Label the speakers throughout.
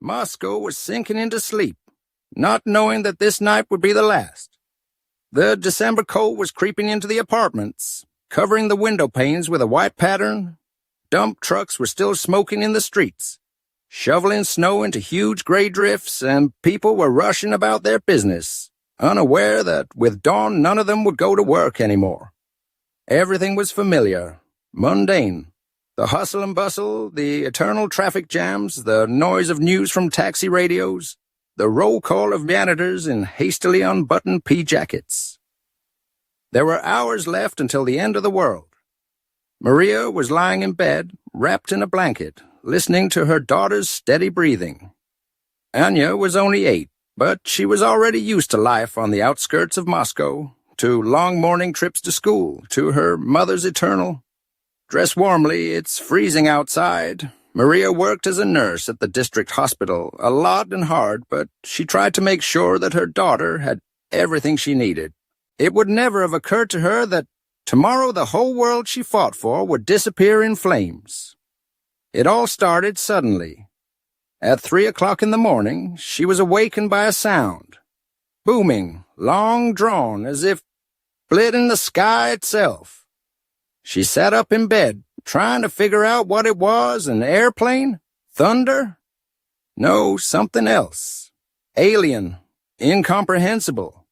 Speaker 1: Moscow was sinking into sleep, not knowing that this night would be the last. The December cold was creeping into the apartments, covering the window panes with a white pattern. Dump trucks were still smoking in the streets, shoveling snow into huge gray drifts, and people were rushing about their business, unaware that with dawn none of them would go to work anymore. Everything was familiar, mundane. The hustle and bustle, the eternal traffic jams, the noise of news from taxi radios, the roll call of janitors in hastily unbuttoned pea jackets. There were hours left until the end of the world. Maria was lying in bed, wrapped in a blanket, listening to her daughter's steady breathing. Anya was only 8, but she was already used to life on the outskirts of Moscow, to long morning trips to school, to her mother's eternal, "Dress warmly, it's freezing outside." Maria worked as a nurse at the district hospital, a lot and hard, but she tried to make sure that her daughter had everything she needed. It would never have occurred to her that tomorrow the whole world she fought for would disappear in flames. It all started suddenly. At 3 o'clock in the morning, she was awakened by a sound, booming, long drawn, as if splitting the sky itself. She sat up in bed, trying to figure out what it was, an airplane? Thunder? No, something else. Alien. Incomprehensible.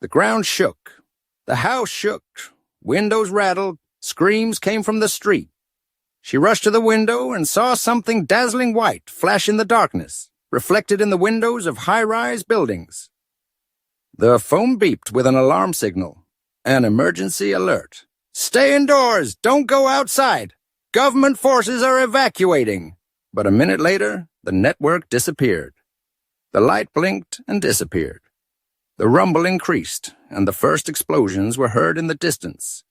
Speaker 1: The ground shook. The house shook. Windows rattled. Screams came from the street. She rushed to the window and saw something dazzling white flash in the darkness, reflected in the windows of high-rise buildings. The phone beeped with an alarm signal, an emergency alert. "Stay indoors! Don't go outside! Government forces are evacuating!" But a minute later, the network disappeared. The light blinked and disappeared. The rumble increased, and the first explosions were heard in the distance.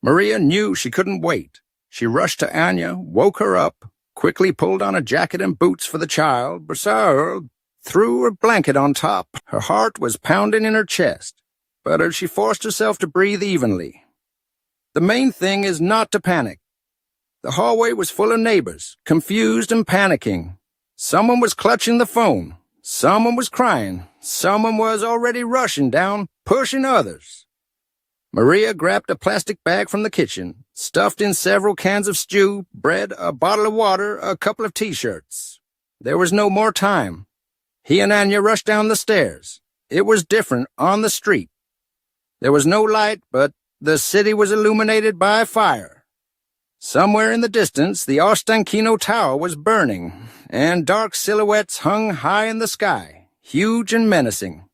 Speaker 1: Maria knew she couldn't wait. She rushed to Anya, woke her up, quickly pulled on a jacket and boots for the child, threw her blanket on top. Her heart was pounding in her chest, but she forced herself to breathe evenly. The main thing is not to panic. The hallway was full of neighbors, confused and panicking. Someone was clutching the phone. Someone was crying. Someone was already rushing down, pushing others. Maria grabbed a plastic bag from the kitchen, stuffed in several cans of stew, bread, a bottle of water, a couple of T-shirts. There was no more time. He and Anya rushed down the stairs. It was different on the street. There was no light, but the city was illuminated by fire. Somewhere in the distance, the Ostankino Tower was burning, and dark silhouettes hung high in the sky, huge and menacing.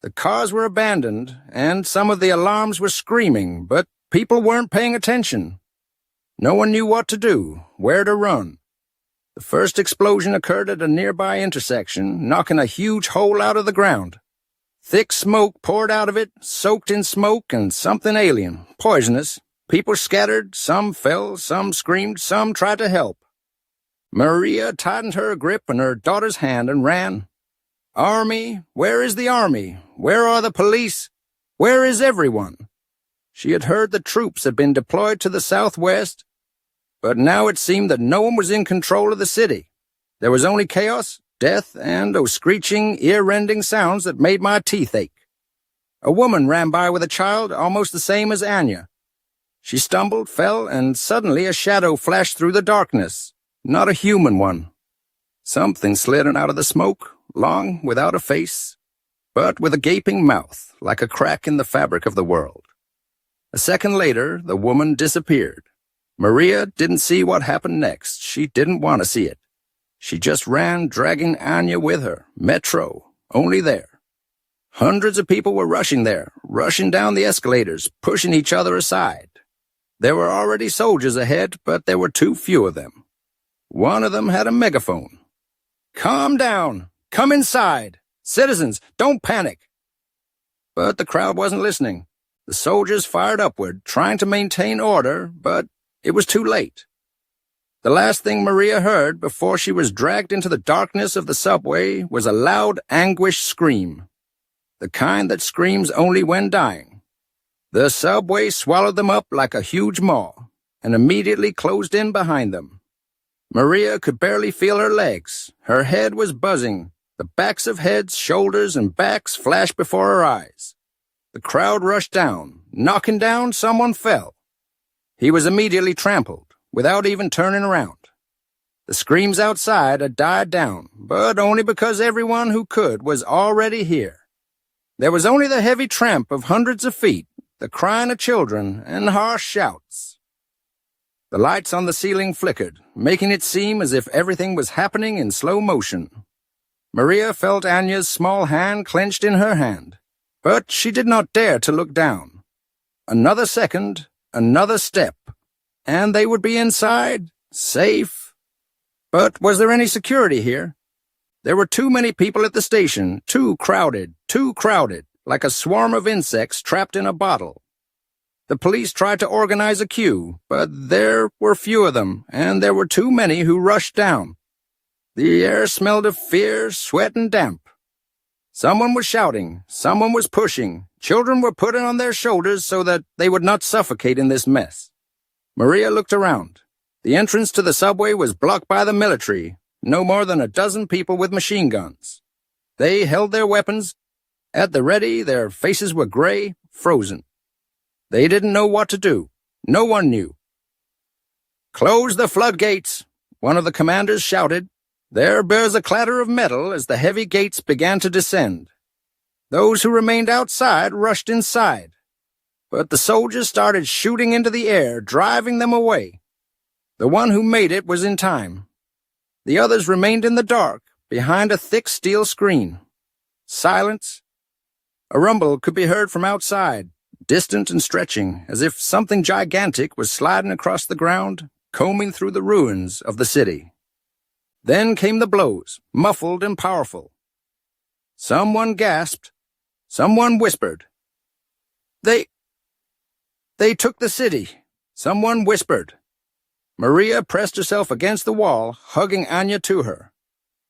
Speaker 1: The cars were abandoned, and some of the alarms were screaming, but people weren't paying attention. No one knew what to do, where to run. The first explosion occurred at a nearby intersection, knocking a huge hole out of the ground. Thick smoke poured out of it, soaked in smoke and something alien, poisonous. People scattered, some fell, some screamed, some tried to help. Maria tightened her grip on her daughter's hand and ran. "Army, where is the army? Where are the police? Where is everyone?" She had heard the troops had been deployed to the southwest, but now it seemed that no one was in control of the city. There was only chaos, death, and screeching, ear-rending sounds that made my teeth ache. A woman ran by with a child almost the same as Anya. She stumbled, fell, and suddenly a shadow flashed through the darkness. Not a human one. Something slid out of the smoke, long, without a face, but with a gaping mouth, like a crack in the fabric of the world. A second later, the woman disappeared. Maria didn't see what happened next. She didn't want to see it. She just ran, dragging Anya with her. Metro, only there. Hundreds of people were rushing there, rushing down the escalators, pushing each other aside. There were already soldiers ahead, but there were too few of them. One of them had a megaphone. "Calm down! Come inside! Citizens, don't panic!" But the crowd wasn't listening. The soldiers fired upward, trying to maintain order, but it was too late. The last thing Maria heard before she was dragged into the darkness of the subway was a loud, anguished scream. The kind that screams only when dying. The subway swallowed them up like a huge maw, and immediately closed in behind them. Maria could barely feel her legs. Her head was buzzing. The backs of heads, shoulders, and backs flashed before her eyes. The crowd rushed down. Knocking down, someone fell. He was immediately trampled, without even turning around. The screams outside had died down, but only because everyone who could was already here. There was only the heavy tramp of hundreds of feet, the crying of children, and harsh shouts. The lights on the ceiling flickered, making it seem as if everything was happening in slow motion. Maria felt Anya's small hand clenched in her hand, but she did not dare to look down. Another second, another step, and they would be inside, safe. But was there any security here? There were too many people at the station, too crowded, like a swarm of insects trapped in a bottle. The police tried to organize a queue, but there were few of them, and there were too many who rushed down. The air smelled of fear, sweat, and damp. Someone was shouting, someone was pushing, children were put on their shoulders so that they would not suffocate in this mess. Maria looked around. The entrance to the subway was blocked by the military, no more than a dozen people with machine guns. They held their weapons. At the ready, their faces were gray, frozen. They didn't know what to do. No one knew. "Close the floodgates," one of the commanders shouted. There was a clatter of metal as the heavy gates began to descend. Those who remained outside rushed inside. But the soldiers started shooting into the air, driving them away. The one who made it was in time. The others remained in the dark, behind a thick steel screen. Silence. A rumble could be heard from outside, distant and stretching, as if something gigantic was sliding across the ground, combing through the ruins of the city. Then came the blows, muffled and powerful. Someone gasped. Someone whispered. They took the city. Someone whispered. Maria pressed herself against the wall, hugging Anya to her.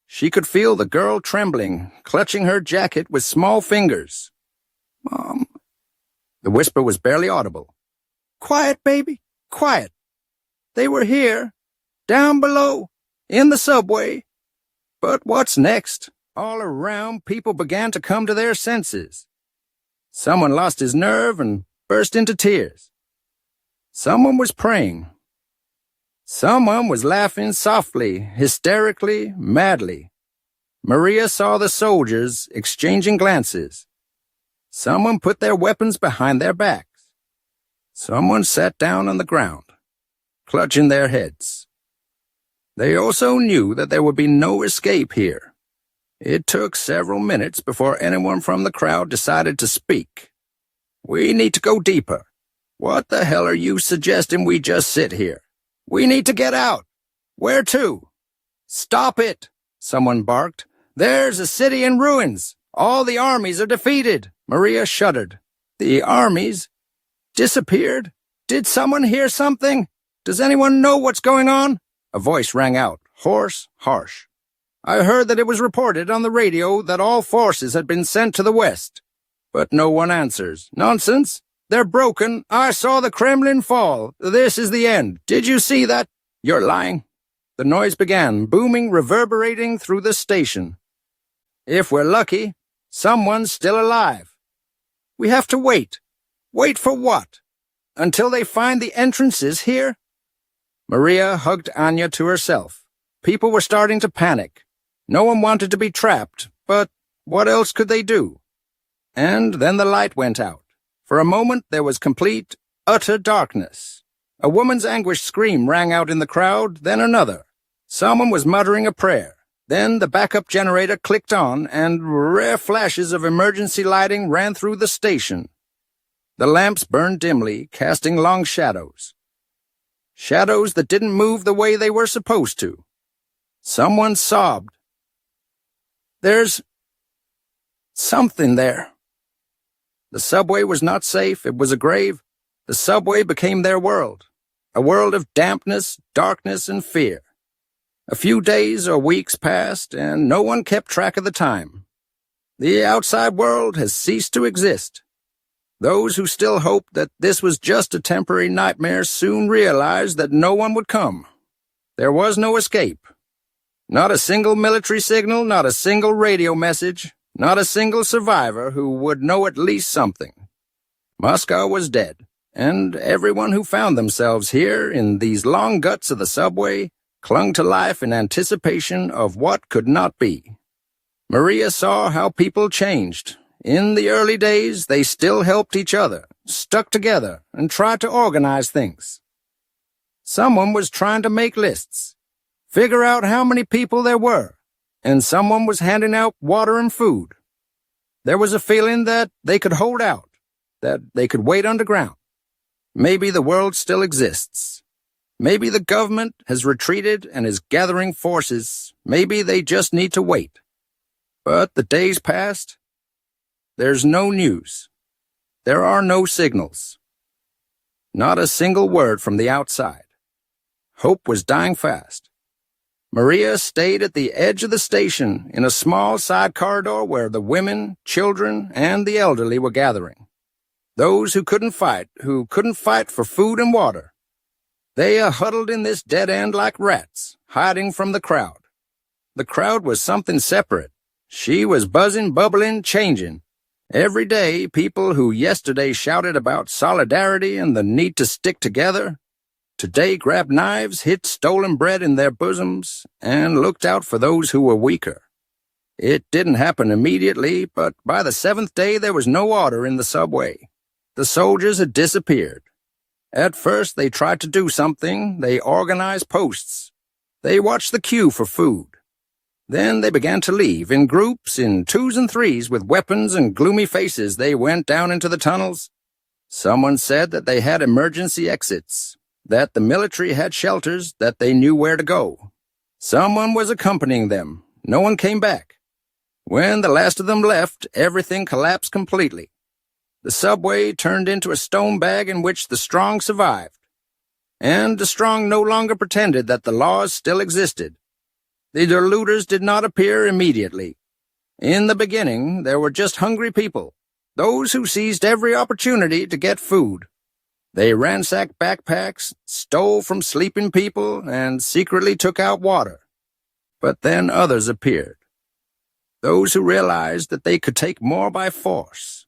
Speaker 1: She could feel the girl trembling, clutching her jacket with small fingers. "Mom." The whisper was barely audible. "Quiet, baby, quiet. They were here, down below, in the subway." But what's next? All around, people began to come to their senses. Someone lost his nerve and burst into tears. Someone was praying. Someone was laughing softly, hysterically, madly. Maria saw the soldiers exchanging glances. Someone put their weapons behind their backs. Someone sat down on the ground, clutching their heads. They also knew that there would be no escape here. It took several minutes before anyone from the crowd decided to speak. "We need to go deeper. What the hell are you suggesting we just sit here? We need to get out. Where to?" "Stop it," someone barked. "There's a city in ruins. All the armies are defeated." Maria shuddered. The armies? Disappeared? Did someone hear something? Does anyone know what's going on? A voice rang out, hoarse, harsh. "I heard that it was reported on the radio that all forces had been sent to the west." But no one answers. "Nonsense. They're broken. I saw the Kremlin fall. This is the end. Did you see that?" "You're lying." The noise began, booming, reverberating through the station. "If we're lucky, someone's still alive. We have to wait. Wait for what? Until they find the entrances here?" Maria hugged Anya to herself. People were starting to panic. No one wanted to be trapped, but what else could they do? And then the light went out. For a moment there was complete, utter darkness. A woman's anguished scream rang out in the crowd, then another. Someone was muttering a prayer. Then the backup generator clicked on, and rare flashes of emergency lighting ran through the station. The lamps burned dimly, casting long shadows. Shadows that didn't move the way they were supposed to. Someone sobbed. "There's something there." The subway was not safe, it was a grave. The subway became their world. A world of dampness, darkness, and fear. A few days or weeks passed, and no one kept track of the time. The outside world has ceased to exist. Those who still hoped that this was just a temporary nightmare soon realized that no one would come. There was no escape. Not a single military signal, not a single radio message, not a single survivor who would know at least something. Moscow was dead, and everyone who found themselves here in these long guts of the subway clung to life in anticipation of what could not be. Maria saw how people changed. In the early days, they still helped each other, stuck together, and tried to organize things. Someone was trying to make lists, figure out how many people there were, and someone was handing out water and food. There was a feeling that they could hold out, that they could wait underground. Maybe the world still exists. Maybe the government has retreated and is gathering forces. Maybe they just need to wait. But the days passed. There's no news. There are no signals. Not a single word from the outside. Hope was dying fast. Maria stayed at the edge of the station in a small side corridor where the women, children, and the elderly were gathering. Those who couldn't fight for food and water. They huddled in this dead end like rats, hiding from the crowd. The crowd was something separate. She was buzzing, bubbling, changing. Every day, people who yesterday shouted about solidarity and the need to stick together, today grabbed knives, hid stolen bread in their bosoms, and looked out for those who were weaker. It didn't happen immediately, but by the 7th day there was no order in the subway. The soldiers had disappeared. At first they tried to do something. They organized posts. They watched the queue for food. Then they began to leave, in groups, in 2s and 3s, with weapons and gloomy faces. They went down into the tunnels. Someone said that they had emergency exits, that the military had shelters, that they knew where to go. Someone was accompanying them. No one came back. When the last of them left, everything collapsed completely. The subway turned into a stone bag in which the strong survived. And the strong no longer pretended that the laws still existed. The looters did not appear immediately. In the beginning, there were just hungry people, those who seized every opportunity to get food. They ransacked backpacks, stole from sleeping people, and secretly took out water. But then others appeared, those who realized that they could take more by force.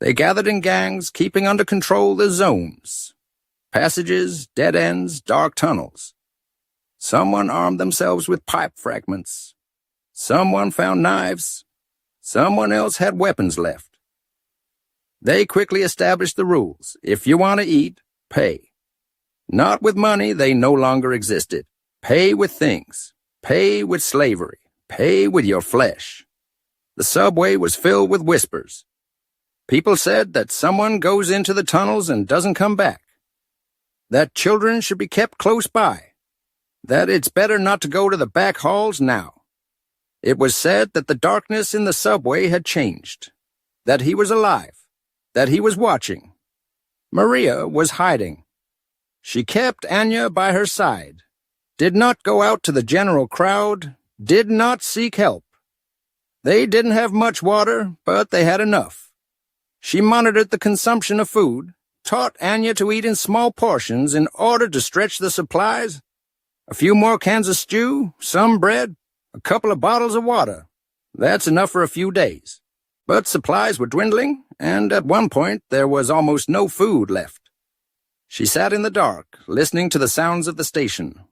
Speaker 1: They gathered in gangs, keeping under control the zones, passages, dead ends, dark tunnels. Someone armed themselves with pipe fragments. Someone found knives. Someone else had weapons left. They quickly established the rules. If you want to eat, pay. Not with money, they no longer existed. Pay with things. Pay with slavery. Pay with your flesh. The subway was filled with whispers. People said that someone goes into the tunnels and doesn't come back. That children should be kept close by. That it's better not to go to the back halls now. It was said that the darkness in the subway had changed, that he was alive, that he was watching. Maria was hiding. She kept Anya by her side, did not go out to the general crowd, did not seek help. They didn't have much water, but they had enough. She monitored the consumption of food, taught Anya to eat in small portions in order to stretch the supplies. A few more cans of stew, some bread, a couple of bottles of water. That's enough for a few days. But supplies were dwindling, and at one point there was almost no food left. She sat in the dark, listening to the sounds of the station.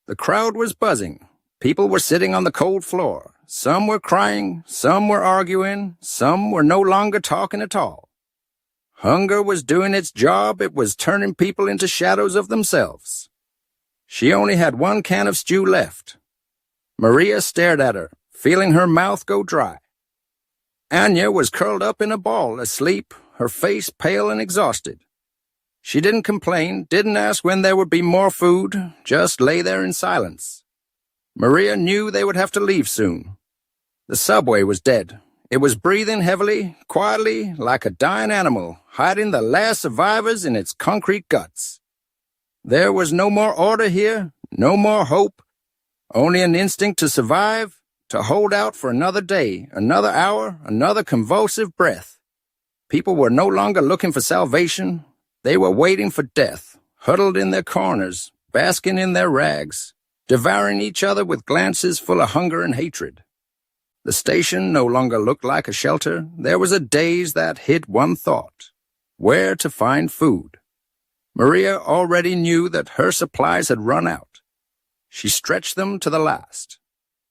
Speaker 1: The crowd was buzzing. People were sitting on the cold floor. Some were crying, some were arguing, some were no longer talking at all. Hunger was doing its job. It was turning people into shadows of themselves. She only had 1 can of stew left. Maria stared at her, feeling her mouth go dry. Anya was curled up in a ball, asleep, her face pale and exhausted. She didn't complain, didn't ask when there would be more food, just lay there in silence. Maria knew they would have to leave soon. The subway was dead. It was breathing heavily, quietly, like a dying animal, hiding the last survivors in its concrete guts. There was no more order here, no more hope, only an instinct to survive, to hold out for another day, another hour, another convulsive breath. People were no longer looking for salvation. They were waiting for death, huddled in their corners, basking in their rags, devouring each other with glances full of hunger and hatred. The station no longer looked like a shelter. There was a daze that hid one thought: where to find food. Maria already knew that her supplies had run out. She stretched them to the last,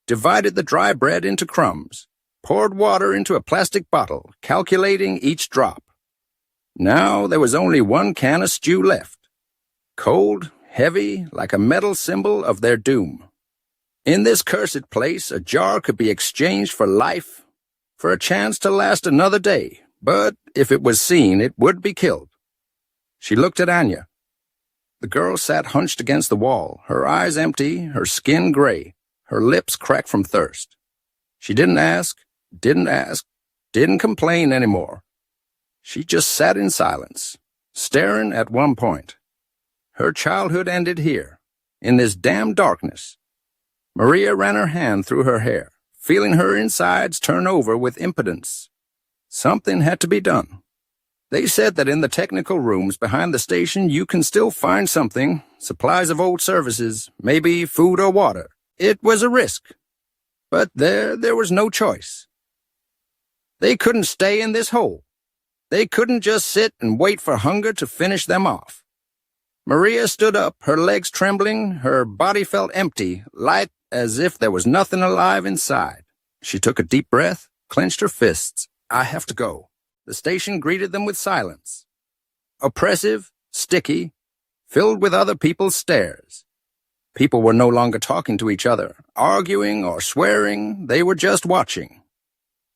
Speaker 1: divided the dry bread into crumbs, poured water into a plastic bottle, calculating each drop. Now there was only one can of stew left, cold, heavy, like a metal symbol of their doom. In this cursed place, a jar could be exchanged for life, for a chance to last another day, but if it was seen, it would be killed. She looked at Anya. The girl sat hunched against the wall, her eyes empty, her skin gray, her lips cracked from thirst. She didn't complain anymore. She just sat in silence, staring at one point. Her childhood ended here, in this damn darkness. Maria ran her hand through her hair, feeling her insides turn over with impotence. Something had to be done. They said that in the technical rooms behind the station you can still find something, supplies of old services, maybe food or water. It was a risk. But there was no choice. They couldn't stay in this hole. They couldn't just sit and wait for hunger to finish them off. Maria stood up, her legs trembling, her body felt empty, light as if there was nothing alive inside. She took a deep breath, clenched her fists. I have to go. The station greeted them with silence. Oppressive, sticky, filled with other people's stares. People were no longer talking to each other, arguing or swearing. They were just watching.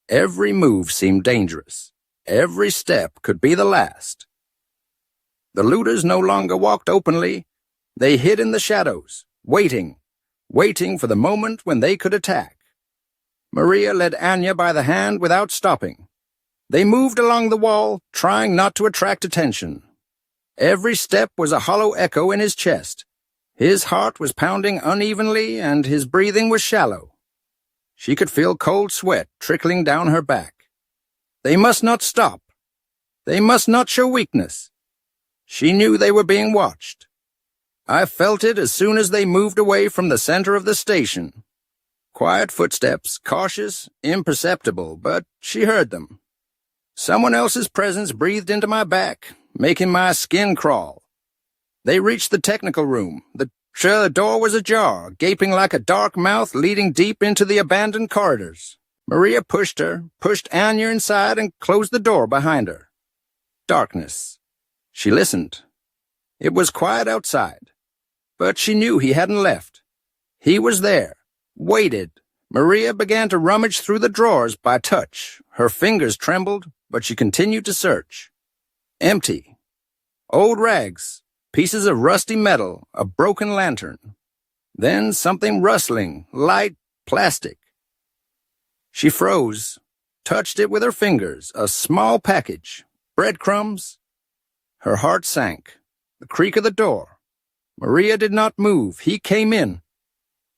Speaker 1: Every move seemed dangerous. Every step could be the last. The looters no longer walked openly. They hid in the shadows, waiting for the moment when they could attack. Maria led Anya by the hand without stopping. They moved along the wall, trying not to attract attention. Every step was a hollow echo in his chest. His heart was pounding unevenly, and his breathing was shallow. She could feel cold sweat trickling down her back. They must not stop. They must not show weakness. She knew they were being watched. I felt it as soon as they moved away from the center of the station. Quiet footsteps, cautious, imperceptible, but she heard them. Someone else's presence breathed into my back, making my skin crawl. They reached the technical room. The door was ajar, gaping like a dark mouth leading deep into the abandoned corridors. Maria pushed Anya inside and closed the door behind her. Darkness. She listened. It was quiet outside, but she knew he hadn't left. He was there, waited. Maria began to rummage through the drawers by touch. Her fingers trembled, but she continued to search. Empty. Old rags, pieces of rusty metal, a broken lantern. Then something rustling, light, plastic. She froze, touched it with her fingers, a small package, breadcrumbs. Her heart sank. The creak of the door. Maria did not move. He came in.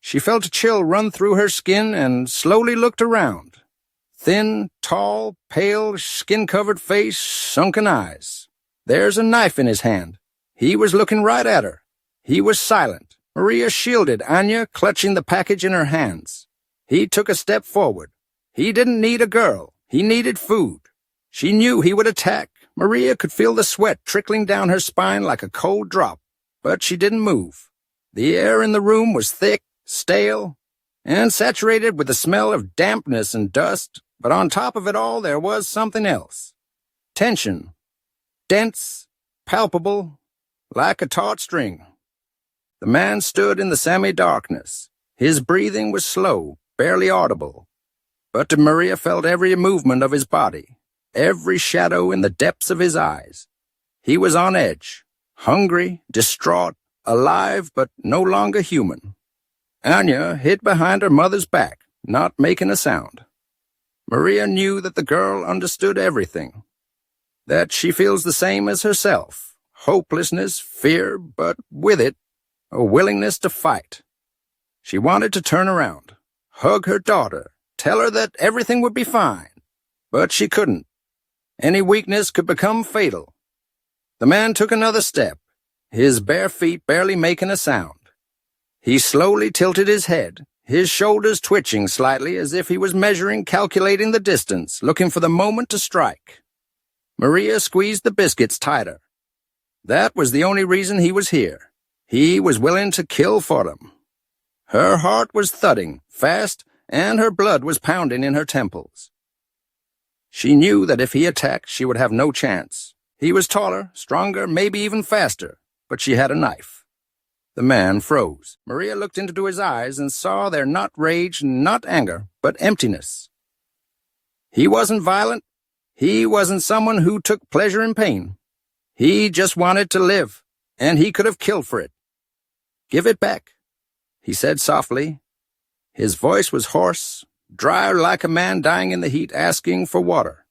Speaker 1: She felt a chill run through her skin and slowly looked around. Thin, tall, pale, skin-covered face, sunken eyes. There's a knife in his hand. He was looking right at her. He was silent. Maria shielded Anya, clutching the package in her hands. He took a step forward. He didn't need a girl. He needed food. She knew he would attack. Maria could feel the sweat trickling down her spine like a cold drop, but she didn't move. The air in the room was thick, stale, and saturated with the smell of dampness and dust, but on top of it all there was something else. Tension. Dense, palpable, like a taut string. The man stood in the semi-darkness. His breathing was slow, barely audible, but Maria felt every movement of his body, every shadow in the depths of his eyes. He was on edge, hungry, distraught, alive, but no longer human. Anya hid behind her mother's back, not making a sound. Maria knew that the girl understood everything, that she feels the same as herself, hopelessness, fear, but with it, a willingness to fight. She wanted to turn around, hug her daughter, tell her that everything would be fine, but she couldn't. Any weakness could become fatal. The man took another step. his bare feet barely making a sound. He slowly tilted his head, his shoulders twitching slightly as if he was measuring, calculating the distance, looking for the moment to strike. Maria squeezed the biscuits tighter. That was the only reason he was here. He was willing to kill for them. Her heart was thudding fast, and her blood was pounding in her temples. She knew that if he attacked, she would have no chance. He was taller, stronger, maybe even faster, but she had a knife. The man froze. Maria looked into his eyes and saw there not rage, not anger, but emptiness. He wasn't violent. He wasn't someone who took pleasure in pain. He just wanted to live, and he could have killed for it. "Give it back," he said softly. His voice was hoarse, dry like a man dying in the heat asking for water.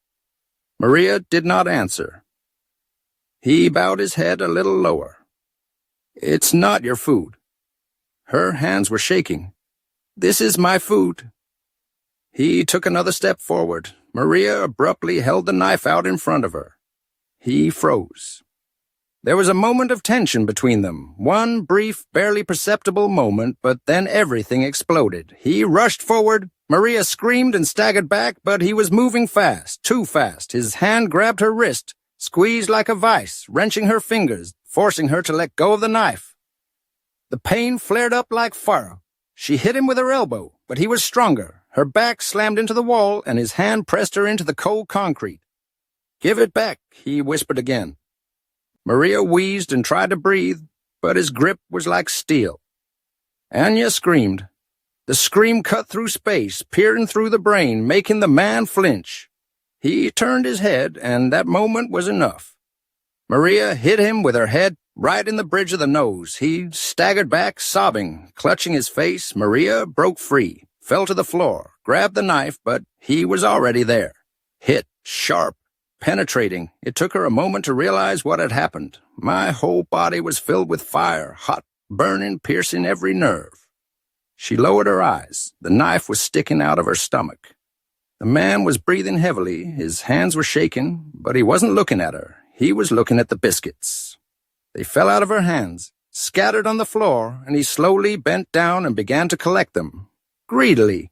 Speaker 1: Maria did not answer. He bowed his head a little lower. "It's not your food." Her hands were shaking. "This is my food." He took another step forward. Maria abruptly held the knife out in front of her. He froze. There was a moment of tension between them, one brief, barely perceptible moment, but then everything exploded. He rushed forward. Maria screamed and staggered back, but he was moving fast, too fast. His hand grabbed her wrist, squeezed like a vice, wrenching her fingers, forcing her to let go of the knife. The pain flared up like fire. She hit him with her elbow, but he was stronger. Her back slammed into the wall, and his hand pressed her into the cold concrete. "Give it back," he whispered again. Maria wheezed and tried to breathe, but his grip was like steel. Anya screamed. The scream cut through space, peering through the brain, making the man flinch. He turned his head, and that moment was enough. Maria hit him with her head right in the bridge of the nose. He staggered back, sobbing, clutching his face. Maria broke free, fell to the floor, grabbed the knife, but he was already there. Hit, sharp, penetrating. It took her a moment to realize what had happened. My whole body was filled with fire, hot, burning, piercing every nerve. She lowered her eyes. The knife was sticking out of her stomach. The man was breathing heavily. His hands were shaking, but he wasn't looking at her. He was looking at the biscuits. They fell out of her hands, scattered on the floor, and he slowly bent down and began to collect them. Greedily,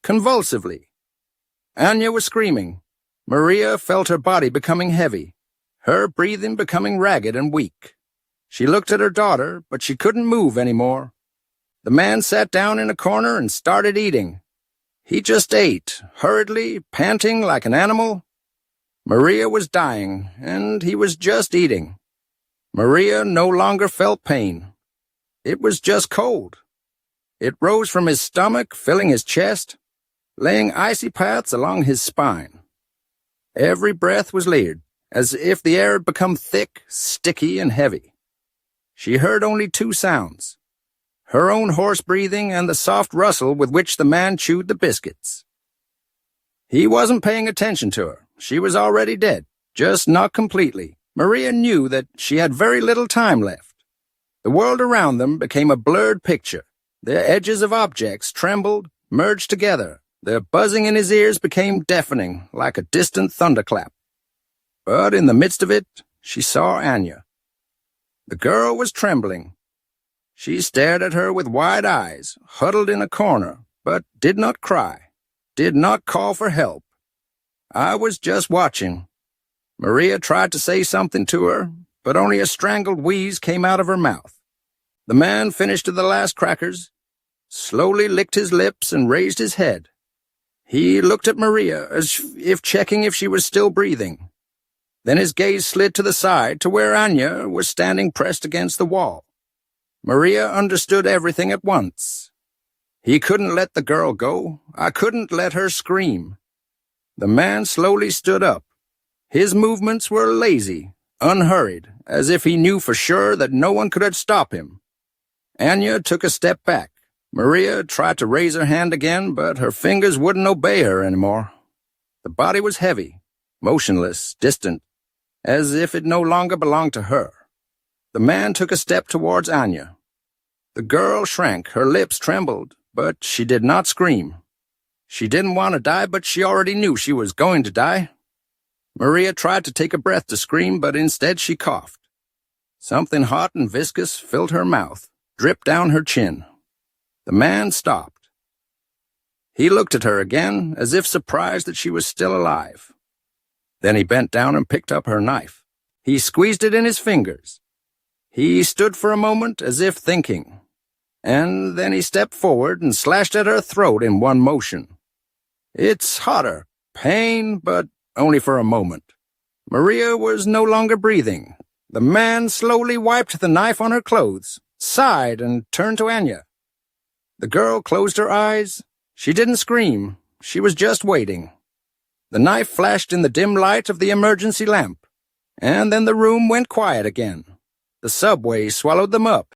Speaker 1: convulsively. Anya was screaming. Maria felt her body becoming heavy, her breathing becoming ragged and weak. She looked at her daughter, but she couldn't move anymore. The man sat down in a corner and started eating. He just ate, hurriedly, panting like an animal. Maria was dying, and he was just eating. Maria no longer felt pain. It was just cold. It rose from his stomach, filling his chest, laying icy paths along his spine. Every breath was layered, as if the air had become thick, sticky, and heavy. She heard only two sounds: her own hoarse breathing and the soft rustle with which the man chewed the biscuits. He wasn't paying attention to her. She was already dead, just not completely. Maria knew that she had very little time left. The world around them became a blurred picture. The edges of objects trembled, merged together. The buzzing in his ears became deafening, like a distant thunderclap. But in the midst of it, she saw Anya. The girl was trembling. She stared at her with wide eyes, huddled in a corner, but did not cry, did not call for help. I was just watching. Maria tried to say something to her, but only a strangled wheeze came out of her mouth. The man finished the last crackers, slowly licked his lips and raised his head. He looked at Maria as if checking if she was still breathing. Then his gaze slid to the side to where Anya was standing pressed against the wall. Maria understood everything at once. He couldn't let the girl go. I couldn't let her scream. The man slowly stood up. His movements were lazy, unhurried, as if he knew for sure that no one could stop him. Anya took a step back. Maria tried to raise her hand again, but her fingers wouldn't obey her anymore. The body was heavy, motionless, distant, as if it no longer belonged to her. The man took a step towards Anya. The girl shrank, her lips trembled, but she did not scream. She didn't want to die, but she already knew she was going to die. Maria tried to take a breath to scream, but instead she coughed. Something hot and viscous filled her mouth, dripped down her chin. The man stopped. He looked at her again, as if surprised that she was still alive. Then he bent down and picked up her knife. He squeezed it in his fingers. He stood for a moment as if thinking, and then he stepped forward and slashed at her throat in one motion. It's hotter, pain, but only for a moment. Maria was no longer breathing. The man slowly wiped the knife on her clothes, sighed, and turned to Anya. The girl closed her eyes. She didn't scream. She was just waiting. The knife flashed in the dim light of the emergency lamp, and then the room went quiet again. The subway swallowed them up.